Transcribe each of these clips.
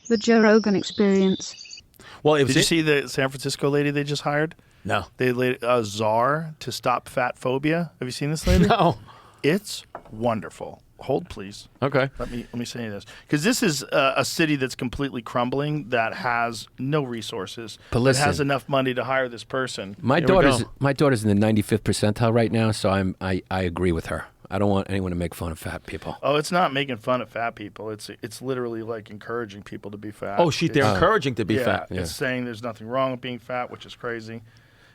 The Joe Rogan Experience. Well, Did you see the San Francisco lady they just hired? No. They laid a czar to stop fat phobia. Have you seen this lady? No. It's wonderful. Hold, please. Okay. Let me say this, because this is a city that's completely crumbling, that has no resources, But that listen, has enough money to hire this person. My Here we daughter's in the 95th percentile right now, so I agree with her. I don't want anyone to make fun of fat people. Oh, it's not making fun of fat people. It's literally like encouraging people to be fat. Oh, they're encouraging to be fat. Yeah, it's saying there's nothing wrong with being fat, which is crazy.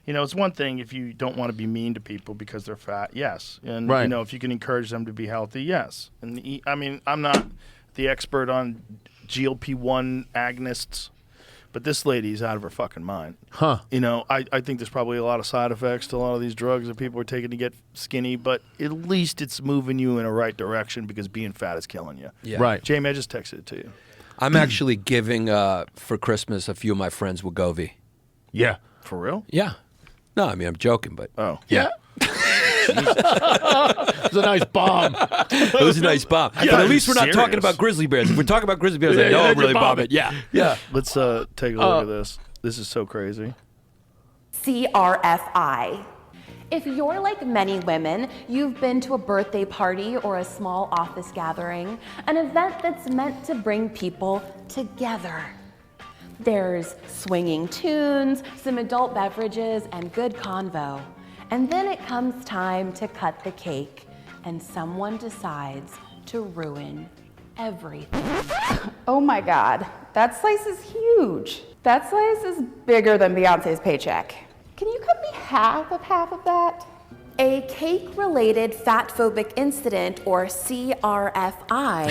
You know, it's one thing if you don't want to be mean to people because they're fat, yes. And, Right. you know, if you can encourage them to be healthy, yes. And, I mean, I'm not the expert on GLP-1 agonists, but this lady's out of her fucking mind. Huh. You know, I think there's probably a lot of side effects to a lot of these drugs that people are taking to get skinny, but at least it's moving you in a right direction, because being fat is killing you. Yeah. Right. Jamie, I just texted it to you. I'm actually giving for Christmas a few of my friends Wegovy. Yeah. For real? Yeah. No, I mean I'm joking, but Oh. Yeah. It was a nice bomb. it was a nice bomb. But at least we're not talking about grizzly bears. If we're talking about grizzly bears, I know I'm really bombing. Yeah. Yeah. Let's take a look at this. This is so crazy. CRFI. If you're like many women, you've been to a birthday party or a small office gathering, an event that's meant to bring people together. There's swinging tunes, some adult beverages, and good convo. And then it comes time to cut the cake, and someone decides to ruin everything. Oh my God, that slice is huge. That slice is bigger than Beyonce's paycheck. Can you cut me half of that? A cake-related fat-phobic incident, or CRFI,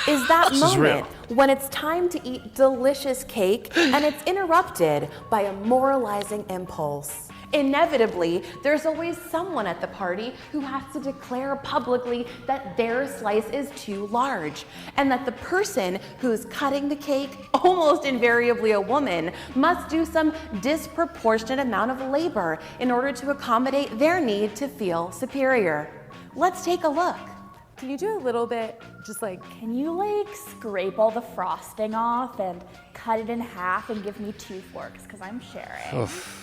is that moment when it's time to eat delicious cake and it's interrupted by a moralizing impulse. Inevitably, there's always someone at the party who has to declare publicly that their slice is too large, and that the person who's cutting the cake, almost invariably a woman, must do some disproportionate amount of labor in order to accommodate their need to feel superior. Let's take a look. Can you do a little bit, can you scrape all the frosting off and cut it in half and give me 2 forks, because I'm sharing. Oof.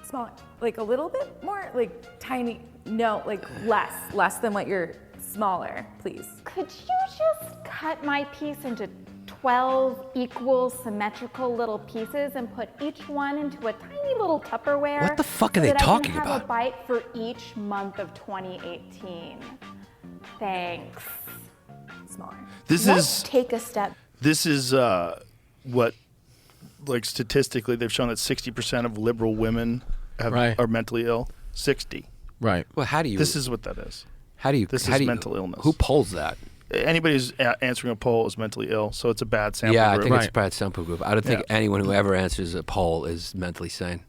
Small, a little bit more, tiny, no, less than what you're smaller, please. Could you just cut my piece into 12 equal symmetrical little pieces and put each one into a tiny little Tupperware? What the fuck are so they that talking I can have about? a bite for each month of 2018. Thanks. Smaller. Let's take a step. This is what, statistically, they've shown that 60% of liberal women are mentally ill. 60. Right. Well, how do you? This is what that is. This is mental illness. Who polls that? Anybody who's answering a poll is mentally ill, so it's a bad sample Yeah, group. I think it's a bad sample group. I don't think anyone who ever answers a poll is mentally sane.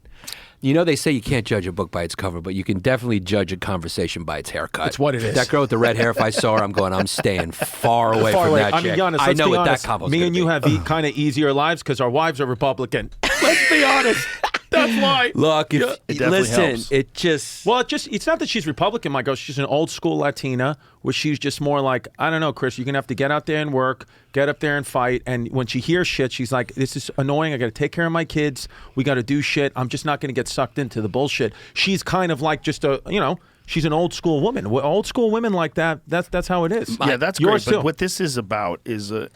You know, they say you can't judge a book by its cover, but you can definitely judge a conversation by its haircut. It's what it is. That girl with the red hair, if I saw her, I'm staying far away from that I mean, chick. Yannis, I let's know be what honest. that combo's Me gonna and you be. have kind of easier lives because our wives are Republican. Let's be honest. That's why. Look, listen, helps. it just... Well, it's not that she's Republican, my girl. She's an old school Latina where she's just more like, I don't know, Chris, you're going to have to get out there and work, get up there and fight. And when she hears shit, she's like, this is annoying. I got to take care of my kids. We got to do shit. I'm just not going to get sucked into the bullshit. She's kind of like just she's an old school woman. Old school women like that, that's how it is. Yeah, that's Yours great. But too. what this is about is a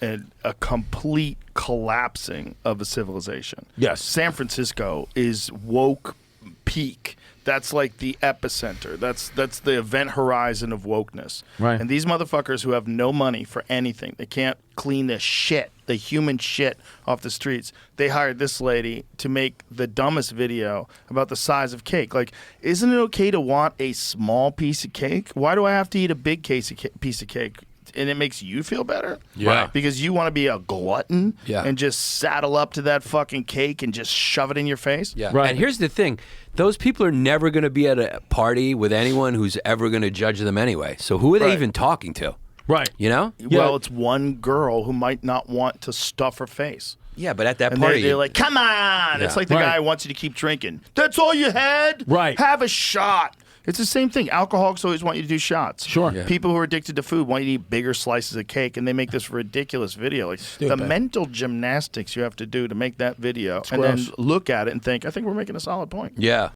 complete collapsing of a civilization. Yes. San Francisco is woke peak. That's like the epicenter. That's the event horizon of wokeness. Right. And these motherfuckers who have no money for anything, they can't clean the shit, the human shit off the streets. They hired this lady to make the dumbest video about the size of cake. Like, isn't it okay to want a small piece of cake? Why do I have to eat a big piece of cake? And it makes you feel better? Yeah. Because you want to be a glutton Yeah. and just saddle up to that fucking cake and just shove it in your face? Yeah. Right. And here's the thing. Those people are never going to be at a party with anyone who's ever going to judge them anyway. So who are they Right. even talking to? Right. You know? Well, it's one girl who might not want to stuff her face. Yeah, but at that And party... they're like, come on. It's like the Right. guy who wants you to keep drinking. That's all you had? Right. Have a shot. It's the same thing. Alcoholics always want you to do shots. Sure. Yeah. People who are addicted to food want you to eat bigger slices of cake, and they make this ridiculous video. Like the mental gymnastics you have to do to make that video, and then gross. look at it and think, I think we're making a solid point. Yeah.